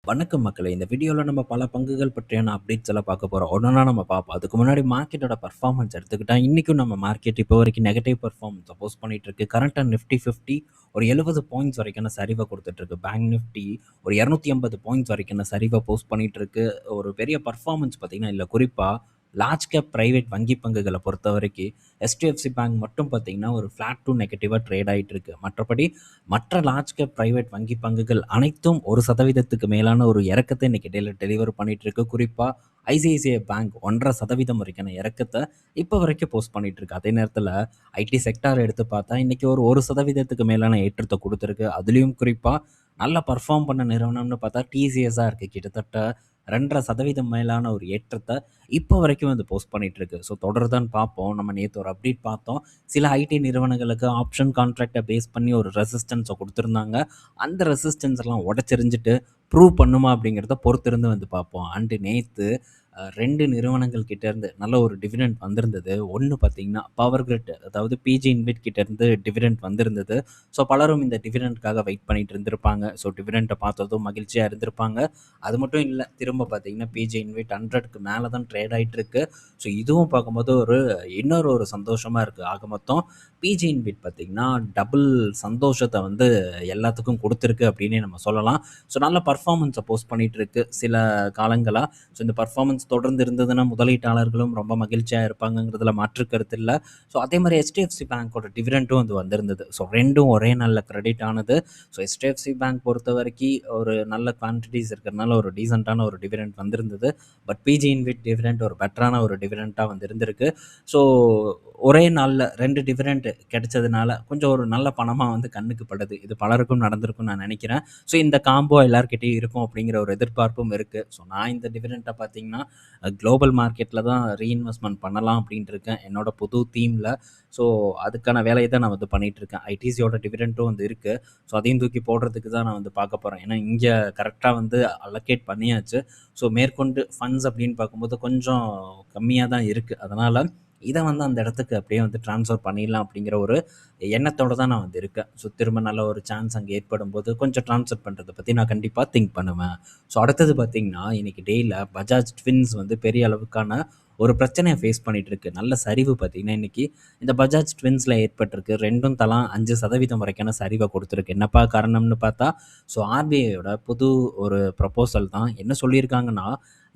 வணக்கம் மக்களே! இந்த வீடியோல நம்ம பல பங்குகள் பற்றியான அப்டேட்ஸ் எல்லாம் பார்க்க போறோம். ஒன்னொன்னா நம்ம பார்ப்போம். அதுக்கு முன்னாடி மார்க்கெட்டோட பெர்ஃபார்மன்ஸ் எடுத்துக்கிட்டா, இன்னைக்கும் நம்ம மார்க்கெட் இப்போ வரைக்கும் நெகட்டிவ் பெர்ஃபார்மன்ஸ போஸ்ட் பண்ணிட்டு இருக்கு. கரண்ட்டா நிஃப்டி 50 ஒரு 70 பாயிண்ட்ஸ் வரைக்கான சரிவ குடுத்துட்டு இருக்கு. பேங்க் நிஃப்டி ஒரு 280 பாயிண்ட்ஸ் வரைக்கான சரிவ போஸ்ட் பண்ணிட்டு இருக்கு. ஒரு பெரிய பெர்ஃபார்மன்ஸ் பார்த்தீங்கன்னா இல்ல. குறிப்பா லார்ஜ் கேப் பிரைவேட் வங்கி பங்குகள பொறுத்தவரைக்கும் HDFC பேங்க் மட்டும் பார்த்தீங்கன்னா, ஒரு ஃப்ளாட் டூ நெகட்டிவா ட்ரேட் ஆயிட்டு இருக்கு. மற்றபடி மற்ற லார்ஜ் கேப் பிரைவேட் வங்கி பங்குகள் அனைத்தும் 1% மேலான ஒரு இறக்கத்தை இன்னைக்கு டெலிவர் பண்ணிட்டு இருக்கு. குறிப்பா ஐசிஐசிஐ பேங்க் 1.5% வரைக்கான இறக்கத்தை இப்போ வரைக்கும் போஸ்ட் பண்ணிட்டு இருக்கு. அதே நேரத்தில் ஐடி செக்டார் எடுத்து பார்த்தா இன்னைக்கு ஒரு 1% மேலான ஏற்றத்தை கொடுத்துருக்கு. அதுலேயும் குறிப்பாக நல்லா பர்ஃபார்ம் பண்ண நிறுவனம்னு பார்த்தா டிசிஎஸ்ஸாக இருக்குது. கிட்டத்தட்ட 2.5% மேலான ஒரு ஏற்றத்தை இப்போ வரைக்கும் வந்து போஸ்ட் பண்ணிட்டு இருக்கு. ஸோ தொடர்தான் பார்ப்போம். நம்ம நேற்று ஒரு அப்டேட் பார்த்தோம். சில ஐடி நிறுவனங்களுக்கு ஆப்ஷன் கான்ட்ராக்டை பேஸ் பண்ணி ஒரு ரெசிஸ்டன்ஸை கொடுத்துருந்தாங்க. அந்த ரெசிஸ்டன்ஸ் எல்லாம் உடச்சிரிஞ்சிட்டு ப்ரூவ் பண்ணுமா அப்படிங்கிறத பொறுத்திருந்து வந்து பார்ப்போம். அண்டு நேற்று 2 நிறுவனங்கள் கிட்டேருந்து நல்ல ஒரு டிவிடெண்ட் வந்திருந்தது. ஒன்று பார்த்தீங்கன்னா பவர் கிரிட், அதாவது பிஜி இன்விட் கிட்டேருந்து டிவிடெண்ட் வந்திருந்தது. ஸோ பலரும் இந்த டிவிடெண்ட்காக வெயிட் பண்ணிட்டு இருந்திருப்பாங்க. ஸோ டிவிடெண்ட்டை பார்த்ததும் மகிழ்ச்சியாக இருந்திருப்பாங்க. அது மட்டும் இல்லை, திரும்ப பார்த்தீங்கன்னா பிஜி இன்விட் 100க்கு மேலே தான் ட்ரேட் ஆகிட்டு இருக்கு. ஸோ இதுவும் பார்க்கும்போது இன்னொரு ஒரு சந்தோஷமாக இருக்குது. ஆக மொத்தம் பிஜி இன்விட் பார்த்திங்கன்னா டபுள் சந்தோஷத்தை வந்து எல்லாத்துக்கும் கொடுத்துருக்கு அப்படின்னே நம்ம சொல்லலாம். ஸோ நல்ல பர்ஃபார்மன்ஸை போஸ்ட் பண்ணிகிட்டு இருக்கு சில காலங்களாக. ஸோ இந்த பர்ஃபார்மன்ஸ் தொடர்ந்து இருந்ததுன்னா முதலீட்டாளர்களும் ரொம்ப மகிழ்ச்சியாக இருப்பாங்கங்கிறதுல மாற்று கருத்து இல்லை. ஸோ அதே மாதிரி HDFC பேங்க்கோட டிவிடெண்ட்டும் வந்து வந்திருந்தது. ஸோ ரெண்டும் ஒரே நல்ல கிரெடிட் ஆனது. ஸோ HDFC பேங்க் பொறுத்த வரைக்கும் ஒரு நல்ல குவான்டிட்டிஸ் இருக்கிறதுனால ஒரு டீசெண்டான ஒரு டிவிடெண்ட் வந்திருந்தது. பட் பிஜி இன்விட் டிவிடெண்ட் ஒரு பெட்டரான ஒரு டிவிடெண்ட்டாக வந்து இருந்திருக்கு. ஸோ ஒரே நாளில் 2 டிவிடெண்ட் கிடைச்சதுனால கொஞ்சம் ஒரு நல்ல பணமாக வந்து கண்ணுக்கு படுது. இது பலருக்கும் நடந்திருக்கும்னு நான் நினைக்கிறேன். ஸோ இந்த காம்போ எல்லாருக்கிட்டையும் இருக்கும் அப்படிங்கிற ஒரு எதிர்பார்ப்பும் இருக்குது. ஸோ நான் இந்த டிவிடெண்ட்டை பார்த்தீங்கன்னா குளோபல் மார்க்கெட்டில் தான் ரீஇன்வெஸ்ட்மெண்ட் பண்ணலாம் அப்படின்ட்டு இருக்கேன் என்னோட புது தீமில். ஸோ அதுக்கான வேலையை தான் நான் வந்து பண்ணிகிட்ருக்கேன். ஐடிசியோட டிவிடெண்ட்டும் வந்து இருக்குது. ஸோ அதையும் தூக்கி போடுறதுக்கு தான் நான் வந்து பார்க்க போகிறேன். ஏன்னா இங்கே கரெக்டாக வந்து அலோகேட் பண்ணியாச்சு. ஸோ மேற்கொண்டு ஃபண்ட்ஸ் அப்படின்னு பார்க்கும்போது கொஞ்சம் கம்மியாக தான் இருக்குது. அதனால் இதை வந்து அந்த இடத்துக்கு அப்படியே வந்து ட்ரான்ஸ்ஃபர் பண்ணிடலாம் அப்படிங்கிற ஒரு எண்ணத்தோடு தான் நான் வந்து இருக்கேன். ஸோ திரும்ப நல்ல ஒரு சான்ஸ் அங்கே ஏற்படும் போது கொஞ்சம் ட்ரான்ஸ்ஃபர் பண்ணுறதை பற்றி நான் கண்டிப்பாக திங்க் பண்ணுவேன். ஸோ அடுத்தது பார்த்திங்கன்னா இன்றைக்கி டேயில் பஜாஜ் ட்வின்ஸ் வந்து பெரிய அளவுக்கான ஒரு பிரச்சனையை ஃபேஸ் பண்ணிகிட்டு இருக்கு. நல்ல சரிவு பார்த்திங்கன்னா இன்றைக்கி இந்த பஜாஜ் ட்வின்ஸில் ஏற்பட்டிருக்கு. ரெண்டும் தலா 5% வரைக்கான சரிவை கொடுத்துருக்கு. என்னப்பா காரணம்னு பார்த்தா, ஸோ ஆர்பிஐயோட புது ஒரு ப்ரப்போசல் தான். என்ன சொல்லியிருக்காங்கன்னா,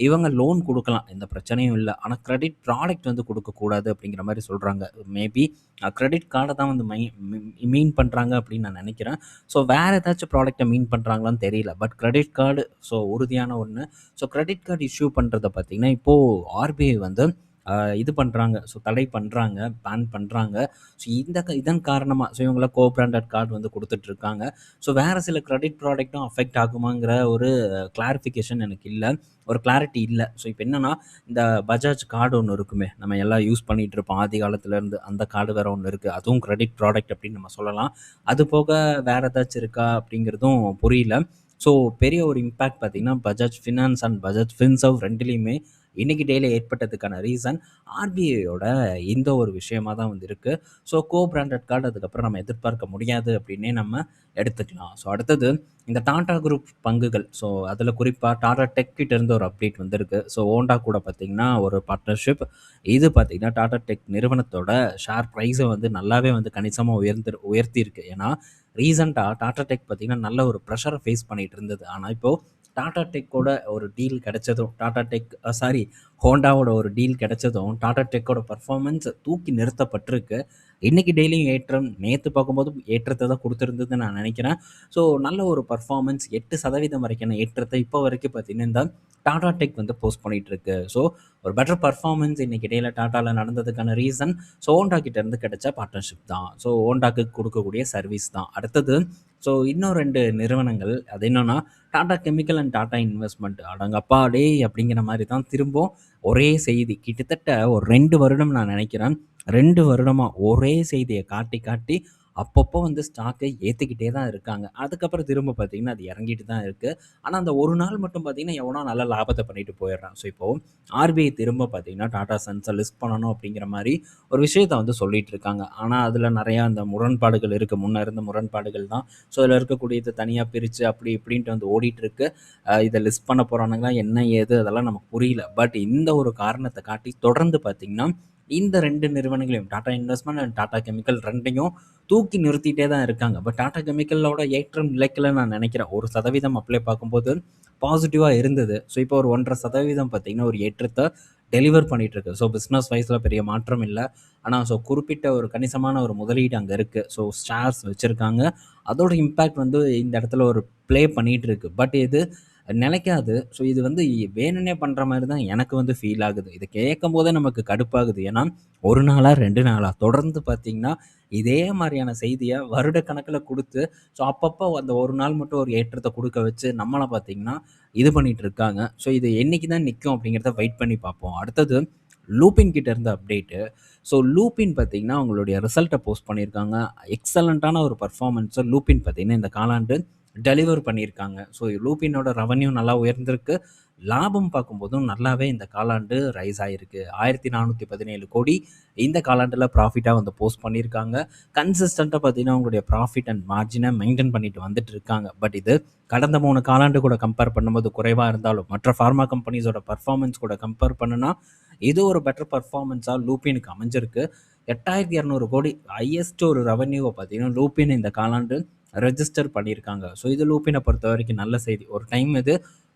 இவங்க லோன் கொடுக்கலாம், எந்த பிரச்சனையும் இல்லை. ஆனால் கிரெடிட் ப்ராடக்ட் வந்து கொடுக்கக்கூடாது அப்படிங்கிற மாதிரி சொல்கிறாங்க. மேபி கிரெடிட் கார்டை தான் வந்து மீன் பண்ணுறாங்க அப்படின்னு நான் நினைக்கிறேன். ஸோ வேறு ஏதாச்சும் ப்ராடக்ட்டை மீன் பண்ணுறாங்களான்னு தெரியல. பட் கிரெடிட் கார்டு ஸோ உறுதியான ஒன்று. ஸோ கிரெடிட் கார்டு இஷ்யூ பண்ணுறத பார்த்திங்கன்னா இப்போது ஆர்பிஐ வந்து இது பண்ணுறாங்க. ஸோ தடை பண்ணுறாங்க, பேன் பண்ணுறாங்க. ஸோ இதன் காரணமாக ஸோ இவங்கள கோ பிராண்டட் கார்டு வந்து கொடுத்துட்ருக்காங்க. ஸோ வேறு சில கிரெடிட் ப்ராடக்ட்டும் அஃபெக்ட் ஆகுமாங்கிற ஒரு கிளாரிஃபிகேஷன் எனக்கு இல்லை, ஒரு கிளாரிட்டி இல்லை. ஸோ இப்போ என்னென்னா, இந்த பஜாஜ் கார்டு ஒன்று இருக்குமே, நம்ம எல்லாம் யூஸ் பண்ணிகிட்டு இருப்போம் ஆதி காலத்துலேருந்து. அந்த கார்டு வேறு ஒன்று இருக்குது. அதுவும் கிரெடிட் ப்ராடக்ட் அப்படின்னு நம்ம சொல்லலாம். அது போக வேறு ஏதாச்சும் இருக்கா அப்படிங்கிறதும் புரியல. ஸோ பெரிய ஒரு இம்பேக்ட் பார்த்திங்கன்னா பஜாஜ் ஃபினான்ஸ் அண்ட் பஜாஜ் ஃபின்சர்வ் ரெண்டுலேயுமே இன்றைக்கி டேயில் ஏற்பட்டதுக்கான ரீசன் ஆர்பிஐயோட இந்த ஒரு விஷயமாக தான் வந்து இருக்குது. ஸோ கோ பிராண்டட் கார்டு அதுக்கப்புறம் நம்ம எதிர்பார்க்க முடியாது அப்படின்னே நம்ம எடுத்துக்கலாம். ஸோ அடுத்தது இந்த டாடா குரூப் பங்குகள். ஸோ அதில் குறிப்பாக டாடா டெக் கிட்ட இருந்து ஒரு அப்டேட் வந்திருக்கு. ஸோ ஹோண்டா கூட பார்த்திங்கன்னா ஒரு பார்ட்னர்ஷிப். இது பார்த்திங்கன்னா டாடா டெக் நிறுவனத்தோட ஷேர் ப்ரைஸை வந்து நல்லாவே வந்து கணிசமாக உயர்த்தியிருக்கு. ஏன்னா ரீசெண்டாக டாடா டெக் பார்த்திங்கன்னா நல்ல ஒரு ப்ரெஷரை ஃபேஸ் பண்ணிகிட்டு இருந்தது. ஆனால் இப்போது டாடா டெக்கோட ஒரு டீல் கிடைச்சதும், ஹோண்டாவோட ஒரு டீல் கிடைச்சதும் டாடா டெக்கோட பர்ஃபார்மன்ஸ் தூக்கி நிறுத்தப்பட்டிருக்கு. இன்றைக்கி டெய்லியும் ஏற்றம், நேற்று பார்க்கும்போது ஏற்றத்தை தான் கொடுத்துருந்ததுன்னு நான் நினைக்கிறேன். ஸோ நல்ல ஒரு பர்ஃபார்மன்ஸ் 8% வரைக்கான ஏற்றத்தை இப்போ வரைக்கும் பார்த்திங்கன்னா இந்த டாடா டெக் வந்து போஸ்ட் பண்ணிகிட்டு இருக்கு. ஸோ ஒரு பெட்டர் பர்ஃபார்மன்ஸ் இன்றைக்கி டேயில் டாட்டாவில் நடந்ததுக்கான ரீசன் ஸோ ஹோண்டா கிட்டேருந்து கிடைச்ச பார்ட்னர்ஷிப் தான். ஸோ ஹோண்டாக்கு கொடுக்கக்கூடிய சர்வீஸ் தான். அடுத்தது ஸோ இன்னும் 2 நிறுவனங்கள். அது என்னென்னா Tata chemical and Tata investment. அடங்கப்பா டே அப்படிங்கிற மாதிரி தான் திரும்பவும் ஒரே செய்தி. கிட்டத்தட்ட ஒரு 2 வருடம் நான் நினைக்கிறேன், 2 வருடமாக ஒரே செய்தியை காட்டி காட்டி அப்பப்போ வந்து ஸ்டாக்கை ஏற்றிக்கிட்டே தான் இருக்காங்க. அதுக்கப்புறம் திரும்ப பார்த்தீங்கன்னா அது இறங்கிட்டு தான் இருக்குது. ஆனால் அந்த ஒரு நாள் மட்டும் பார்த்தீங்கன்னா எவனோ நல்ல லாபத்தை பண்ணிட்டு போயிடுறான். ஸோ இப்போது ஆர்பிஐ திரும்ப பார்த்தீங்கன்னா டாடா சன்ஸை லிஸ்ட் பண்ணணும் அப்படிங்கிற மாதிரி ஒரு விஷயத்த வந்து சொல்லிட்டு இருக்காங்க. ஆனால் அதில் நிறையா அந்த முரண்பாடுகள் இருக்குது. முன்ன இருந்த முரண்பாடுகள் தான். ஸோ அதில் இருக்கக்கூடியது தனியாக பிரித்து அப்படி இப்படின்ட்டு வந்து ஓடிட்டு இருக்கு. இதை லிஸ்ட் பண்ண போகிறானுங்களா என்ன ஏது அதெல்லாம் நமக்கு புரியல. பட் இந்த ஒரு காரணத்தை காட்டி தொடர்ந்து பார்த்தீங்கன்னா இந்த 2 நிறுவனங்களையும் Tata investment and Tata chemical 2யும் தூக்கி நிறுத்திட்டே தான் இருக்காங்க. பட் டாடா கெமிக்கலோட ஏற்றம் நிலைக்கல நான் நினைக்கிறேன். 1% அப்படியே பார்க்கும்போது பாசிட்டிவாக இருந்தது. ஸோ இப்போ ஒரு 1.5% பார்த்தீங்கன்னா ஒரு ஏற்றத்தை டெலிவர் பண்ணிட்டு இருக்கு. ஸோ பிஸ்னஸ் வைஸில் பெரிய மாற்றம் இல்லை. ஆனால் ஸோ குறிப்பிட்ட ஒரு கணிசமான ஒரு முதலீடு அங்கே இருக்குது. ஸோ ஷேர்ஸ் வச்சுருக்காங்க. அதோட இம்பேக்ட் வந்து இந்த இடத்துல ஒரு ப்ளே பண்ணிகிட்டு இருக்கு. பட் இது நிலைக்காது. ஸோ இது வந்து வேணும்னே பண்ணுற மாதிரி தான் எனக்கு வந்து ஃபீல் ஆகுது. இதை கேட்கும்போதே நமக்கு கடுப்பாகுது. ஏன்னா 1 நாளா 2 நாளா தொடர்ந்து பார்த்தீங்கன்னா இதே மாதிரியான செய்தியை வருடக்கணக்கில் கொடுத்து ஸோ அப்பப்போ அந்த ஒரு நாள் மட்டும் ஒரு ஏற்றத்தை கொடுக்க வச்சு நம்மளை பார்த்தீங்கன்னா இது பண்ணிட்டு இருக்காங்க. ஸோ இது என்னைக்கு தான் நிற்கும் அப்படிங்கிறத வெயிட் பண்ணி பார்ப்போம். அடுத்தது லூபின் கிட்ட இருந்த அப்டேட்டு. ஸோ லூபின் பார்த்தீங்கன்னா அவங்களுடைய ரிசல்ட்டை போஸ்ட் பண்ணியிருக்காங்க. எக்ஸலண்ட்டான ஒரு பர்ஃபார்மன்ஸை லூபின் பார்த்தீங்கன்னா இந்த காலாண்டு டெலிவர் பண்ணியிருக்காங்க. ஸோ லூபினோட ரெவன்யூ நல்லா உயர்ந்திருக்கு. லாபம் பார்க்கும்போதும் நல்லாவே இந்த காலாண்டு ரைஸ் ஆகிருக்கு. 1417 கோடி இந்த காலாண்டில் ப்ராஃபிட்டாக வந்து போஸ்ட் பண்ணியிருக்காங்க. கன்சிஸ்டண்ட்டாக பார்த்தீங்கன்னா அவங்களுடைய ப்ராஃபிட் அண்ட் மார்ஜினை மெயின்டைன் பண்ணிட்டு வந்துட்டு இருக்காங்க. பட் இது கடந்த 3 காலாண்டு கூட கம்பேர் பண்ணும்போது குறைவாக இருந்தாலும் மற்ற ஃபார்மா கம்பெனிஸோட பர்ஃபார்மன்ஸ் கூட கம்பேர் பண்ணுனா இது ஒரு பெட்டர் பர்ஃபார்மன்ஸாக லூபினுக்கு அமைஞ்சிருக்கு. 8200 கோடி ஹையஸ்ட் ஒரு ரெவன்யூவை பார்த்தீங்கன்னா லூபின் இந்த காலாண்டு ரெஜிஸ்டர் பண்ணியிருக்காங்க. ஸோ இது லூப்பினை பொறுத்த வரைக்கும் நல்ல செய்தி. ஒரு டைம் இது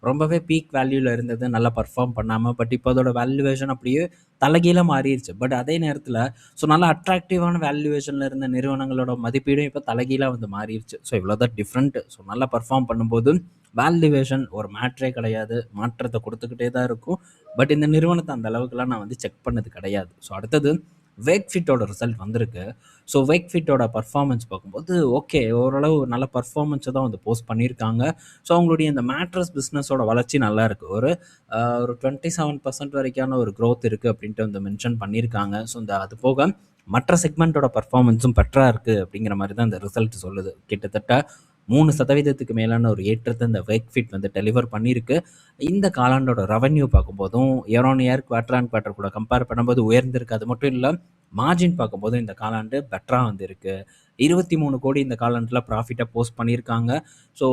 ரொம்பவே பீக் வேல்யூவில் இருந்தது, நல்லா பர்ஃபார்ம் பண்ணாமல். பட் இப்போ அதோட வேல்யூவேஷன் அப்படியே தலைகீழாக மாறிடுச்சு. பட் அதே நேரத்தில் ஸோ நல்லா அட்ராக்டிவான வேல்யூவேஷனில் இருந்த நிறுவனங்களோட மதிப்பீடும் இப்போ தலைகீழாக வந்து மாறிடுச்சு. ஸோ இவ்வளோதான் டிஃப்ரெண்ட். ஸோ நல்லா பர்ஃபார்ம் பண்ணும்போது வேல்யூவேஷன் ஒரு மேட்ரே கிடையாது, மாற்றத்தை கொடுத்துக்கிட்டே தான் இருக்கும். பட் இந்த நிறுவனத்தை அந்த அளவுக்குலாம் நான் வந்து செக் பண்ணது கிடையாது. ஸோ அடுத்தது வேக்ஃபிட்டோட ரிசல்ட் வந்திருக்கு. ஸோ வேக்ஃபிட்டோட பர்ஃபார்மன்ஸ் பார்க்கும்போது ஓகே, ஓரளவு நல்ல பர்ஃபார்மன்ஸை தான் வந்து போஸ்ட் பண்ணியிருக்காங்க. ஸோ அவங்களுடைய இந்த மேட்ரஸ் பிஸ்னஸோட வளர்ச்சி நல்லா இருக்குது. ஒரு 27% வரைக்கான ஒரு க்ரோத் இருக்குது அப்படின்ட்டு வந்து மென்ஷன் பண்ணியிருக்காங்க. ஸோ இந்த அது போக மற்ற செக்மெண்ட்டோட பர்ஃபார்மன்ஸும் பெட்டராக இருக்குது அப்படிங்கிற மாதிரி தான் இந்த ரிசல்ட் சொல்லுது. கிட்டத்தட்ட 3% மேலான ஒரு ஏற்றத்தை இந்த வேக்ஃபிட் வந்து டெலிவர் பண்ணியிருக்கு. இந்த காலாண்டோட ரெவன்யூ பார்க்கும்போதும் year on year quarter on quarter கூட கம்பேர் பண்ணும்போது உயர்ந்திருக்கு. அது மட்டும் இல்லை, மார்ஜின் பார்க்கும்போது இந்த காலாண்டு பெட்டராக வந்திருக்கு. 23 கோடி இந்த காலாண்டில் ப்ராஃபிட்டாக போஸ்ட் பண்ணியிருக்காங்க. ஸோ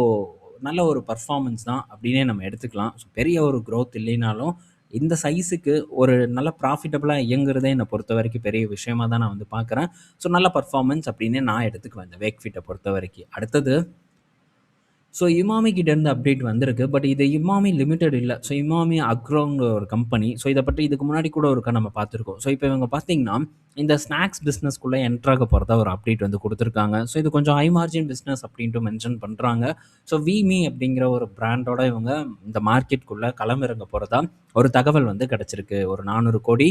நல்ல ஒரு பர்ஃபார்மன்ஸ் தான் அப்படின்னே நம்ம எடுத்துக்கலாம். ஸோ பெரிய ஒரு க்ரோத் இல்லைனாலும் இந்த சைஸுக்கு ஒரு நல்ல ப்ராஃபிட்டபுளாக இயங்குறதே என்னை பொறுத்த வரைக்கும் பெரிய விஷயமா தான் நான் வந்து பார்க்குறேன். ஸோ நல்ல பர்ஃபார்மன்ஸ் அப்படின்னே நான் எடுத்துக்குவேன் இந்த வேக்ஃபிட்டை பொறுத்த வரைக்கும். அடுத்தது ஸோ இமாமி கிட்டேருந்து அப்டேட் வந்திருக்கு. பட் இது இமாமி லிமிடெட் இல்லை. ஸோ இமாமி அக்ரோங்கிற ஒரு கம்பெனி. ஸோ இதை பற்றி இதுக்கு முன்னாடி கூட ஒருக்கா நம்ம பார்த்துருக்கோம். ஸோ இப்போ இவங்க பார்த்தீங்கன்னா இந்த ஸ்நாக்ஸ் பிஸ்னஸ்க்குள்ளே என்ட்ராக போகிறதா ஒரு அப்டேட் வந்து கொடுத்துருக்காங்க. ஸோ இது கொஞ்சம் ஹை மார்ஜின் பிஸ்னஸ் அப்படின்ட்டு மென்ஷன் பண்ணுறாங்க. ஸோ விமி அப்படிங்கிற ஒரு பிராண்டோட இவங்க இந்த மார்க்கெட்டுக்குள்ளே களமிறங்க போகிறதா ஒரு தகவல் வந்து கிடச்சிருக்கு. ஒரு 400 கோடி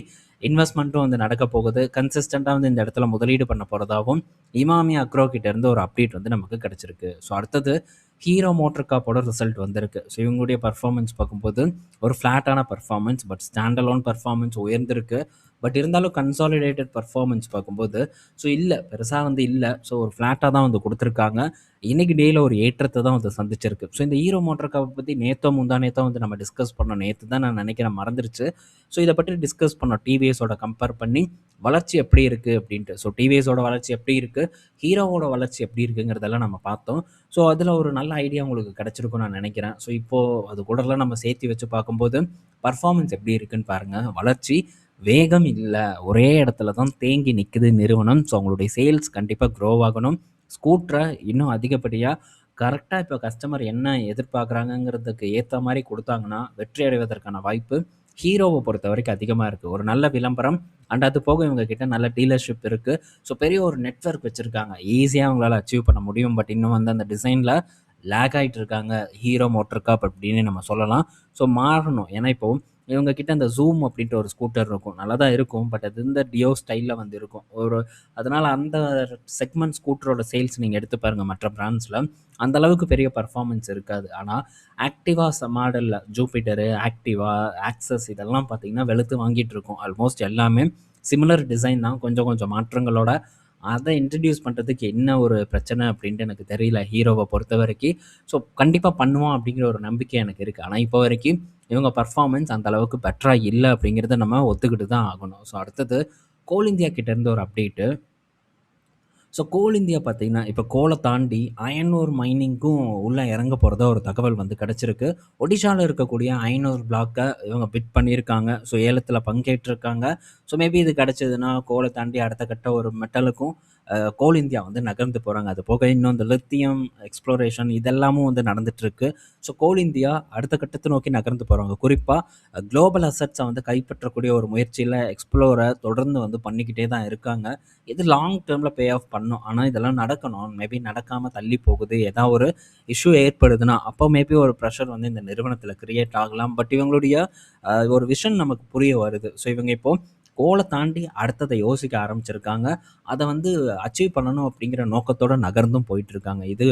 இன்வெஸ்ட்மெண்ட்டும் வந்து நடக்க போகுது. கன்சிஸ்டண்ட்டாக வந்து இந்த இடத்துல முதலீடு பண்ண போகிறதாகவும் இமாமி அக்ரோ கிட்டேருந்து ஒரு அப்டேட் வந்து நமக்கு கிடச்சிருக்கு. ஸோ அடுத்தது ஹீரோ மோட்டர் காப்போட ரிசல்ட் வந்திருக்கு. ஸோ இவங்களுடைய பர்ஃபார்மன்ஸ் பார்க்கும்போது ஒரு ஃப்ளாட்டான பர்ஃபார்மன்ஸ், பட் ஸ்டாண்டலோன் பர்ஃபார்மன்ஸ் உயர்ந்திருக்கு. பட் இருந்தாலும் கன்சாலிடேட்டட் பர்ஃபார்மன்ஸ் பார்க்கும்போது ஸோ இல்லை, பெருசாக வந்து இல்லை. ஸோ ஒரு ஃப்ளாட்டாக தான் வந்து கொடுத்துருக்காங்க. இன்றைக்கி டேயில் ஒரு ஏற்றத்தை தான் வந்து சந்திச்சிருக்கு. ஸோ இந்த ஹீரோ மோட்டர் காப்பை பற்றி நேற்றோ முந்தா நேற்றோ வந்து நம்ம டிஸ்கஸ் பண்ணோம். நேற்று தான் நான் நினைக்கிறேன், மறந்துருச்சு. ஸோ இதை பற்றி டிஸ்கஸ் பண்ணோம். டிவிஎஸோட கம்பேர் பண்ணி வளர்ச்சி எப்படி இருக்குது அப்படின்ட்டு. ஸோ டிவிஎஸோட வளர்ச்சி எப்படி இருக்குது, ஹீரோவோட வளர்ச்சி எப்படி இருக்குங்கிறதெல்லாம் நம்ம பார்த்தோம். ஸோ அதில் ஒரு நல்ல ஐடியா உங்களுக்கு கிடச்சிருக்கும்னு நான் நினைக்கிறேன். ஸோ இப்போது அது கூடலாம் நம்ம சேர்த்து வச்சு பார்க்கும்போது பர்ஃபார்மன்ஸ் எப்படி இருக்குன்னு பாருங்கள். வளர்ச்சி வேகம் இல்லை, ஒரே இடத்துல தான் தேங்கி நிற்குது நிறுவனம். ஸோ அவங்களுடைய சேல்ஸ் கண்டிப்பாக க்ரோ ஆகணும். ஸ்கூட்டரை இன்னும் அதிகப்படியாக கரெக்டாக இப்போ கஸ்டமர் என்ன எதிர்பார்க்குறாங்கங்கிறதுக்கு ஏற்ற மாதிரி கொடுத்தாங்கன்னா வெற்றி அடைவதற்கான வாய்ப்பு ஹீரோவை பொறுத்த வரைக்கும் அதிகமாக இருக்குது. ஒரு நல்ல விளம்பரம் அண்ட் அது போக இவங்க கிட்ட நல்ல டீலர்ஷிப் இருக்குது. ஸோ பெரிய ஒரு நெட்வொர்க் வச்சுருக்காங்க. ஈஸியாக அவங்களால அச்சீவ் பண்ண முடியும். பட் இன்னும் வந்து அந்த டிசைனில் லேக் ஆகிட்டு இருக்காங்க ஹீரோ மோட்டர் காப் அப்படின்னு நம்ம சொல்லலாம். ஸோ மாறணும். ஏன்னா இப்போது இவங்க கிட்ட அந்த ஜூம் அப்படின்ட்டு ஒரு ஸ்கூட்டர் இருக்கும், நல்லா தான் இருக்கும். பட் அது இந்த டியோ ஸ்டைலில் வந்து இருக்கும். அதனால் அந்த செக்மெண்ட் ஸ்கூட்டரோட சேல்ஸ் நீங்கள் எடுத்து பாருங்கள் மற்ற பிராண்ட்ஸில் அந்த அளவுக்கு பெரிய பர்ஃபார்மன்ஸ் இருக்காது. ஆனால் ஆக்டிவா மாடலில் ஜூபிட்டரு, ஆக்டிவா, ஆக்சஸ் இதெல்லாம் பார்த்தீங்கன்னா வெளுத்து வாங்கிட்டு இருக்கும். ஆல்மோஸ்ட் எல்லாமே சிமிலர் டிசைன் தான், கொஞ்சம் கொஞ்சம் மாற்றங்களோட அதை இன்ட்ரடியூஸ் பண்ணுறதுக்கு என்ன ஒரு பிரச்சனை அப்படின்ட்டு எனக்கு தெரியல ஹீரோவை பொறுத்த வரைக்கும். ஸோ கண்டிப்பாக பண்ணுவான் அப்படிங்கிற ஒரு நம்பிக்கை எனக்கு இருக்குது. ஆனால் இப்போ வரைக்கும் இவங்க பர்ஃபார்மன்ஸ் அந்த அளவுக்கு பெட்டராக இல்லை அப்படிங்கிறத நம்ம ஒத்துக்கிட்டு தான் ஆகணும். ஸோ அடுத்தது கோல் இந்தியா கிட்டேருந்து ஒரு அப்டேட்டு. ஸோ கோல் இந்தியா பார்த்தீங்கன்னா, இப்போ கோலை தாண்டி அயன் ஓர் மைனிங்க்கும் உள்ள இறங்க போறதா ஒரு தகவல் வந்து கிடைச்சிருக்கு. ஒடிஷால இருக்கக்கூடிய அயன் ஓர் பிளாக்க இவங்க பிட் பண்ணியிருக்காங்க. ஸோ ஏலத்தில பங்கேற்றிருக்காங்க. ஸோ மேபி இது கிடைச்சதுன்னா, கோல தாண்டி அடுத்த கட்ட ஒரு மெட்டலுக்கும் கோல் இந்தியா வந்து நகர்ந்து போறாங்க. அது போக இன்னும் இந்த லித்தியம் எக்ஸ்ப்ளோரேஷன் இதெல்லாமும் வந்து நடந்துட்டுருக்கு. ஸோ கோல் இந்தியா அடுத்த கட்டத்தை நோக்கி நகர்ந்து போறாங்க. குறிப்பா குளோபல் அசெட்ஸை வந்து கைப்பற்றக்கூடிய ஒரு முயற்சியில எக்ஸ்ப்ளோரை தொடர்ந்து வந்து பண்ணிக்கிட்டே தான் இருக்காங்க. இது லாங் டேர்மில் பே ஆஃப் பண்ணும். ஆனால் இதெல்லாம் நடக்கணும். மேபி நடக்காமல் தள்ளி போகுது. ஏதாவது ஒரு இஷ்யூ ஏற்படுதுன்னா அப்போ மேபி ஒரு ப்ரெஷர் வந்து இந்த நிறுவனத்தில் கிரியேட் ஆகலாம். பட் இவங்களுடைய ஒரு விஷன் நமக்கு புரிய வருது. ஸோ இவங்க இப்போ கோலை தாண்டி அடுத்ததை யோசிக்க ஆரம்பிச்சிருக்காங்க. அதை வந்து அச்சீவ் பண்ணணும் அப்படிங்கிற நோக்கத்தோட நகர்ந்தும் போயிட்டு இருக்காங்க. இது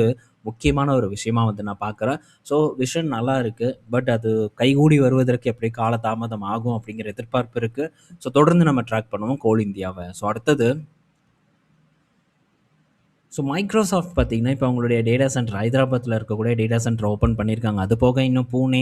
முக்கியமான ஒரு விஷயமா வந்து நான் பார்க்குறேன். ஸோ விஷன் நல்லா இருக்குது. பட் அது கைகூடி வருவதற்கு எப்படி காலதாமதம் ஆகும் அப்படிங்கிற எதிர்பார்ப்பு இருக்குது. ஸோ தொடர்ந்து நம்ம ட்ராக் பண்ணுவோம் கோல் இந்தியாவை. ஸோ அடுத்தது ஸோ மைக்ரோசாஃப்ட் பார்த்தீங்கன்னா, இப்போ அவங்களுடைய டேட்டா சென்டர் ஹைதராபாத்தில் இருக்கக்கூடிய டேட்டா சென்டர் ஓப்பன் பண்ணியிருக்காங்க. அது போக இன்னும் பூனே,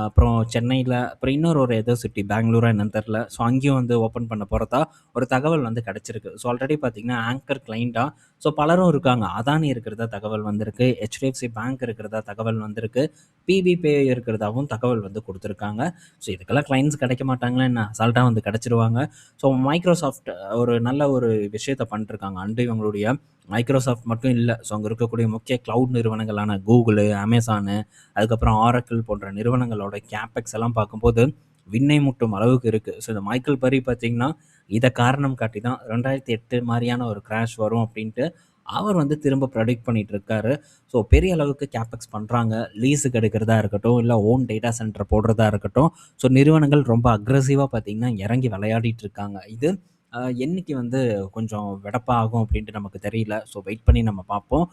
அப்புறம் சென்னையில, அப்புறம் இன்னொரு ஒரு ஏதோ சிட்டி பெங்களூரா என்னன்னு தெரில. ஸோ அங்கேயும் வந்து ஓப்பன் பண்ண போறதா ஒரு தகவல் வந்து கிடைச்சிருக்கு. ஸோ ஆல்ரெடி பார்த்தீங்கன்னா, ஆங்கர் கிளையண்ட்டா ஸோ பலரும் இருக்காங்க. அதானி இருக்கிறதா தகவல் வந்திருக்கு. HDFC பேங்க் இருக்கிறதா தகவல் வந்திருக்கு. பிபி பே இருக்கிறதாவும் தகவல் வந்து குடுத்துருக்காங்க. ஸோ இதுக்கெல்லாம் கிளையண்ட்ஸ் கிடைக்க மாட்டாங்களா என்ன? அசால்ட்டா வந்து கிடைச்சிருவாங்க. ஸோ மைக்ரோசாஃப்ட் ஒரு நல்ல ஒரு விஷயத்த பண்ணிட்டுருக்காங்க. அண்டு இவங்களுடைய மைக்ரோசாஃப்ட் மட்டும் இல்ல. ஸோ அங்க இருக்கக்கூடிய முக்கிய கிளவுட் நிறுவனங்களான கூகுளு, அமேசானு, அதுக்கப்புறம் ஆரக்கிள் போன்ற நிறுவனங்களோட கேப்பெக்ஸ் எல்லாம் பார்க்கும்போது விண்ணை முட்டும் அளவுக்கு இருக்கு. ஸோ இந்த மைக்கேல் பரி பார்த்தீங்கன்னா, இத காரணம் காட்டி தான் 2008 மாரியான ஒரு கிராஷ் வரும் அப்டின்ட்டு அவர் வந்து திரும்ப ப்ரெடிக்ட் பண்ணிட்டு இருக்காரு. ஸோ பெரிய அளவுக்கு கேப்பெக்ஸ் பண்றாங்க. லீஸுக்கு எடுக்கிறதா இருக்கட்டும், இல்ல ஓன் டேட்டா சென்டர் போடுறதா இருக்கட்டும். ஸோ நிறுவனங்கள் ரொம்ப அக்ரெசிவா பார்த்தீங்கன்னா, இறங்கி விளையாடிட்டு இருக்காங்க. இது என்னைக்கு வந்து கொஞ்சம் வெடப்பா ஆகும் அப்படின்ட்டு நமக்கு தெரியல. ஸோ வெயிட் பண்ணி நம்ம பார்ப்போம்.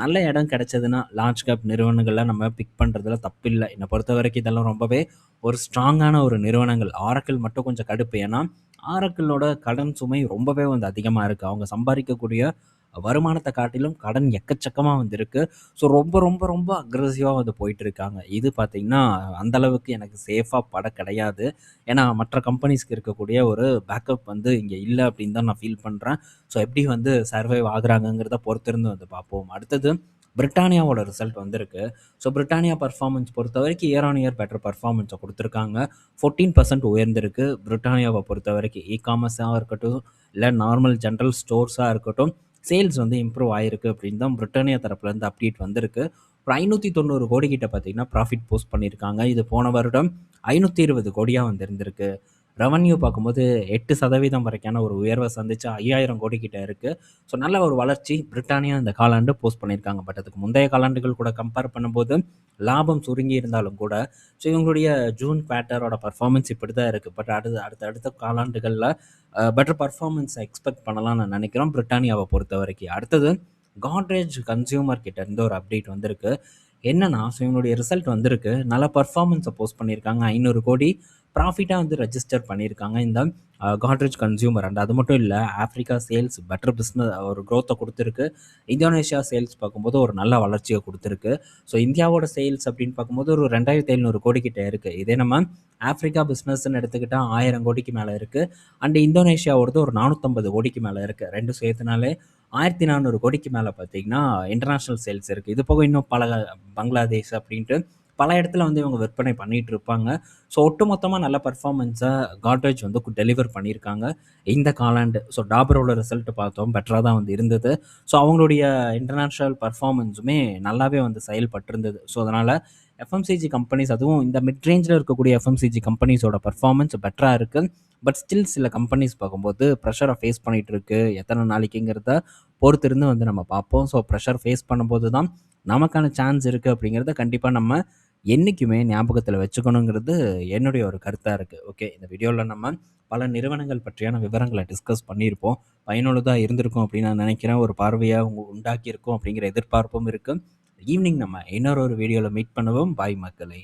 நல்ல இடம் கிடைச்சதுன்னா லார்ஜ் கேப் நிறுவனங்கள்ல நம்ம பிக் பண்ணுறதுல தப்பில்ல. என்னை பொறுத்தவரைக்கும் இதெல்லாம் ரொம்பவே ஒரு ஸ்ட்ராங்கான ஒரு நிறுவனங்கள். ஆரக்கிள் மட்டும் கொஞ்சம் கடுப்பு. ஏன்னா ஆரக்கிளோட கடன் சுமை ரொம்பவே வந்து அதிகமாக இருக்குது. அவங்க சம்பாதிக்கக்கூடிய வருமானத்தை காட்டிலும் கடன் எக்கச்சக்கமா வந்து இருக்கு. ஸோ ரொம்ப ரொம்ப ரொம்ப அக்ரெசிவா வந்து போயிட்டு இருக்காங்க. இது பார்த்தீங்கன்னா, அந்த அளவுக்கு எனக்கு சேஃபா கிடையாது. ஏன்னா மற்ற கம்பெனிஸ்க்கு இருக்கக்கூடிய ஒரு பேக்கப் வந்து இங்க இல்ல அப்படின்னு தான் நான் ஃபீல் பண்றேன். ஸோ எப்படி வந்து சர்வைவ் ஆகுறாங்கங்கிறத பொறுத்திருந்து வந்து பார்ப்போம். அடுத்தது பிரிட்டானியாவோட ரிசல்ட் வந்திருக்கு. ஸோ பிரிட்டானியா பெர்ஃபார்மன்ஸ் பொறுத்தவரைக்கும் இயர் ஆன் இயர் பெட்டர் பெர்ஃபார்மன்ஸை குடுத்துருக்காங்க. 14% உயர்ந்திருக்கு பிரிட்டானியாவ பொறுத்தவரைக்கும். இ-காமர்ஸா இருக்கட்டும், இல்ல நார்மல் ஜெனரல் ஸ்டோர்ஸா இருக்கட்டும், சேல்ஸ் வந்து இம்ப்ரூவ் ஆயிருக்கு அப்படின்னு தான் பிரிட்டானியா தரப்புலேருந்து அப்டேட் வந்திருக்கு. ஒரு 590 கோடி கிட்ட பார்த்தீங்கன்னா ப்ராஃபிட் போஸ்ட் பண்ணியிருக்காங்க. இது போன வருடம் 520 கோடியா வந்து இருந்திருக்கு. ரெவென்யூ பார்க்கும்போது 8% வரைக்கான ஒரு உயர்வை சந்திச்சு 5000 கோடி கிட்ட இருக்கு. ஸோ நல்ல ஒரு வளர்ச்சி பிரிட்டானியா இந்த காலாண்டு போஸ்ட் பண்ணியிருக்காங்க. பட் அதுக்கு முந்தைய காலாண்டுகள் கூட கம்பேர் பண்ணும்போது லாபம் சுருங்கி இருந்தாலும் கூட ஸோ இவங்களுடைய ஜூன் குவார்ட்டரோட பர்ஃபார்மன்ஸ் இப்படி தான் இருக்குது. பட் அடுத்த காலாண்டுகளில் பெட்டர் பர்ஃபார்மன்ஸ் எக்ஸ்பெக்ட் பண்ணலாம்னு நான் நினைக்கிறோம் பிரிட்டானியாவை பொறுத்த வரைக்கும். அடுத்தது காட்ரேஜ் கன்சியூமர் கிட்ட இருந்து ஒரு அப்டேட் வந்திருக்கு. என்னன்னா ஸோ இவங்களுடைய ரிசல்ட் வந்திருக்கு. நல்ல பர்ஃபார்மன்ஸை போஸ்ட் பண்ணியிருக்காங்க. 500 கோடி ப்ராஃபிட்டாக வந்து ரெஜிஸ்டர் பண்ணியிருக்காங்க இந்த காட்ரேஜ் கன்சியூமர். அண்ட் அது மட்டும் இல்லை, ஆஃப்ரிக்கா சேல்ஸ் பெட்டர் பிஸ்னஸ் ஒரு க்ரோத்தை கொடுத்துருக்கு. இந்தோனேஷியா சேல்ஸ் பார்க்கும்போது ஒரு நல்ல வளர்ச்சியை கொடுத்துருக்கு. ஸோ இந்தியாவோட சேல்ஸ் அப்படின்னு பார்க்கும்போது ஒரு 2700 கோடி கிட்ட இருக்குது. இதே நம்ம ஆஃப்ரிக்கா பிஸ்னஸ்ன்னு எடுத்துக்கிட்டால் 1000 கோடிக்கு மேலே இருக்குது. அண்ட் இந்தோனேஷியாவோடது ஒரு 450 கோடிக்கு மேலே இருக்குது. ரெண்டு சேர்த்துனாலே 1400 கோடிக்கு மேலே பார்த்தீங்கன்னா இன்டர்நேஷ்னல் சேல்ஸ் இருக்குது. இது போக இன்னும் பல பங்களாதேஷ் அப்படின்ட்டு பல இடத்துல வந்து இவங்க விற்பனை பண்ணிட்டு இருப்பாங்க. ஸோ ஒட்டுமொத்தமாக நல்ல பர்ஃபார்மன்ஸை காட்ரேஜ் வந்து டெலிவர் பண்ணியிருக்காங்க இந்த காலாண்டு. ஸோ டாபரோட ரிசல்ட் பார்த்தோம் பெட்டராக தான் வந்து இருந்தது. ஸோ அவங்களுடைய இன்டர்நேஷ்னல் பர்ஃபார்மன்ஸுமே நல்லாவே வந்து செயல்பட்டிருந்தது. ஸோ அதனால் எஃப்எம்சிஜி கம்பெனிஸ், அதுவும் இந்த மிட் ரேஞ்சில் இருக்கக்கூடிய எஃப்எம்சிஜி கம்பெனிஸோட பர்ஃபார்மன்ஸ் பெட்டராக இருக்குது. பட் ஸ்டில் சில கம்பெனிஸ் பார்க்கும்போது ப்ரெஷரை ஃபேஸ் பண்ணிகிட்டு இருக்கு. எத்தனை நாளைக்குங்கிறத பொறுத்திருந்து வந்து நம்ம பார்ப்போம். ஸோ ப்ரெஷர் ஃபேஸ் பண்ணும்போது தான் நமக்கான சான்ஸ் இருக்குது அப்படிங்கிறத கண்டிப்பாக நம்ம என்றைக்குமே ஞாபகத்தில் வச்சுக்கணுங்கிறது என்னுடைய ஒரு கருத்தாக இருக்குது. ஓகே, இந்த வீடியோவில் நம்ம பல நிறுவனங்கள் பற்றியான விவரங்களை டிஸ்கஸ் பண்ணியிருப்போம். பயனுள்ளதாக இருந்திருக்கும் அப்படின்னு நான் நினைக்கிறேன். ஒரு பார்வையாக உண்டாக்கியிருக்கோம் அப்படிங்கிற எதிர்பார்ப்பும் இருக்குது. ஈவினிங் நம்ம இன்னொரு வீடியோவில் மீட் பண்ணுவோம். பாய் மக்களே.